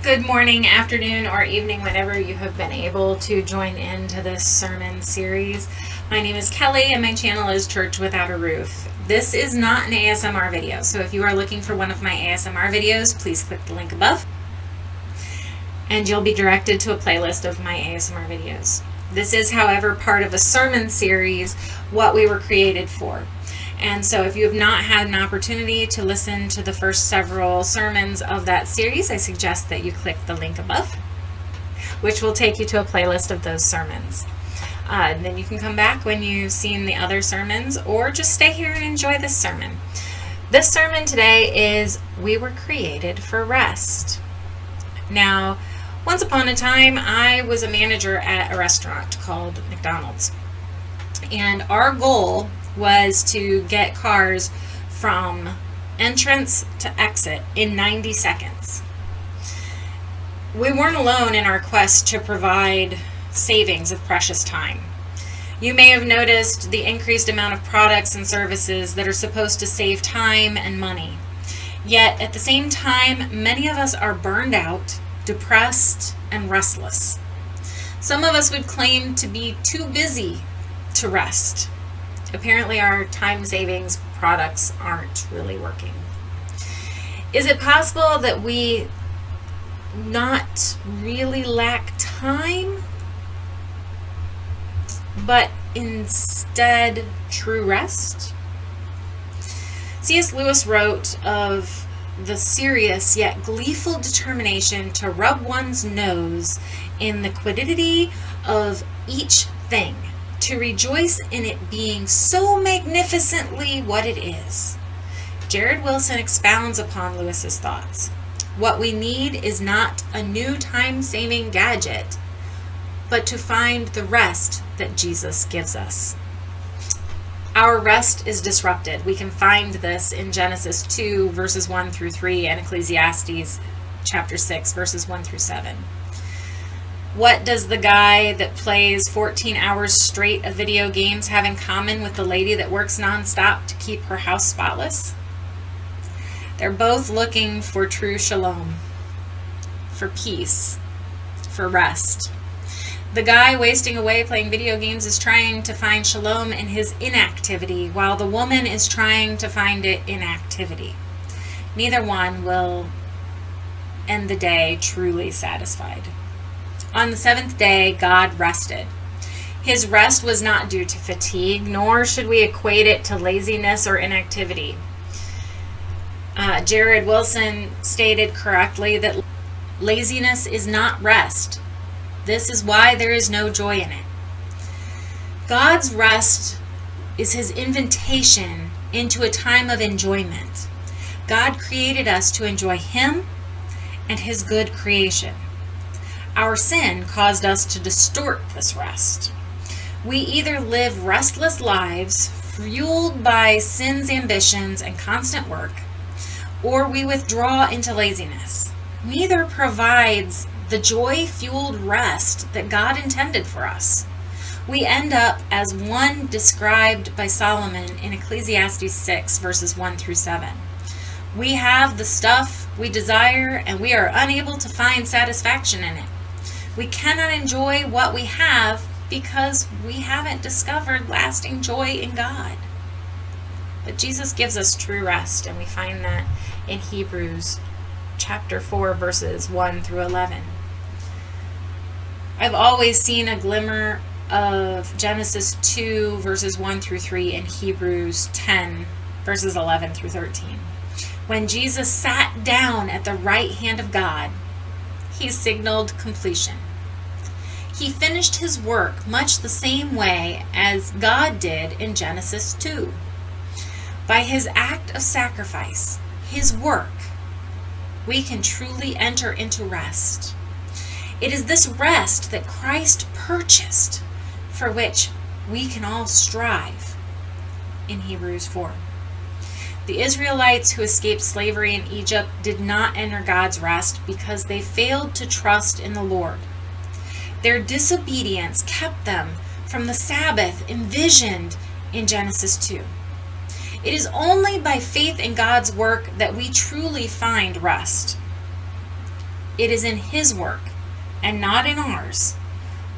Good morning, afternoon, or evening, whenever you have been able to join into this sermon series. My name is Kelly and my channel is Church Without a Roof. This is not an ASMR video, so if you are looking for one of my ASMR videos, please click the link above and you'll be directed to a playlist of my ASMR videos. This is, however, part of a sermon series, what we were created for. And so if you have not had an opportunity to listen to the first several sermons of that series, I suggest that you click the link above, which will take you to a playlist of those sermons. Then you can come back when you've seen the other sermons, or just stay here and enjoy this sermon. This sermon today is We Were Created for Rest. Now, once upon a time, I was a manager at a restaurant called McDonald's. And our goal was to get cars from entrance to exit in 90 seconds. We weren't alone in our quest to provide savings of precious time. You may have noticed the increased amount of products and services that are supposed to save time and money. Yet at the same time, many of us are burned out, depressed, and restless. Some of us would claim to be too busy to rest. Apparently our time savings products aren't really working. Is it possible that we not really lack time, but instead true rest? C.S. Lewis wrote of the serious yet gleeful determination to rub one's nose in the quiddity of each thing, to rejoice in it being so magnificently what it is. Jared Wilson expounds upon Lewis's thoughts. What we need is not a new time-saving gadget, but to find the rest that Jesus gives us. Our rest is disrupted. We can find this in Genesis 2, verses 1 through 3, and Ecclesiastes chapter 6, verses 1 through 7. What does the guy that plays 14 hours straight of video games have in common with the lady that works nonstop to keep her house spotless? They're both looking for true shalom, for peace, for rest. The guy wasting away playing video games is trying to find shalom in his inactivity, while the woman is trying to find it in activity. Neither one will end the day truly satisfied. On the seventh day, God rested. His rest was not due to fatigue, nor should we equate it to laziness or inactivity. Jared Wilson stated correctly that laziness is not rest. This is why there is no joy in it. God's rest is his invitation into a time of enjoyment. God created us to enjoy him and his good creation. Our sin caused us to distort this rest. We either live restless lives fueled by sin's ambitions and constant work, or we withdraw into laziness. Neither provides the joy-fueled rest that God intended for us. We end up as one described by Solomon in Ecclesiastes 6, verses 1 through 7. We have the stuff we desire, and we are unable to find satisfaction in it. We cannot enjoy what we have because we haven't discovered lasting joy in God. But Jesus gives us true rest, and we find that in Hebrews chapter 4, verses 1 through 11. I've always seen a glimmer of Genesis 2, verses 1 through 3, and Hebrews 10, verses 11 through 13. When Jesus sat down at the right hand of God, he signaled completion. He finished his work much the same way as God did in Genesis 2. By his act of sacrifice, his work, we can truly enter into rest. It is this rest that Christ purchased, for which we can all strive in Hebrews 4. The Israelites who escaped slavery in Egypt did not enter God's rest because they failed to trust in the Lord. Their disobedience kept them from the Sabbath envisioned in Genesis 2. It is only by faith in God's work that we truly find rest. It is in His work and not in ours,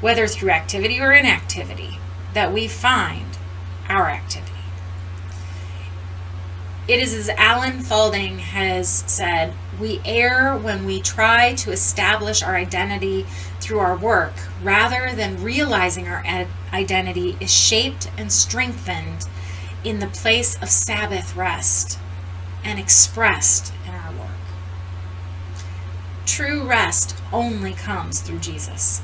whether through activity or inactivity, that we find our activity. It is as Alan Faulding has said, we err when we try to establish our identity through our work, rather than realizing our identity is shaped and strengthened in the place of Sabbath rest and expressed in our work. True rest only comes through Jesus.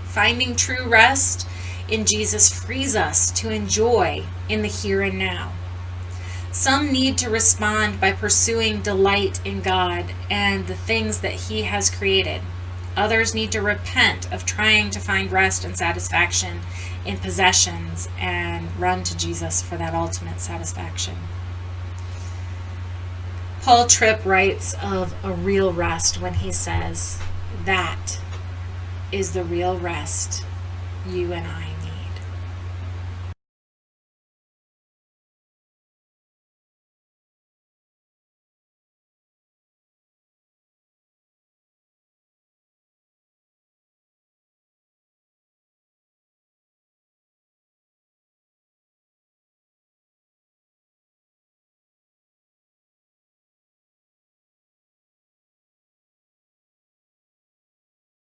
Finding true rest in Jesus frees us to enjoy in the here and now. Some need to respond by pursuing delight in God and the things that He has created. Others need to repent of trying to find rest and satisfaction in possessions and run to Jesus for that ultimate satisfaction. Paul Tripp writes of a real rest when he says, "That is the real rest you and I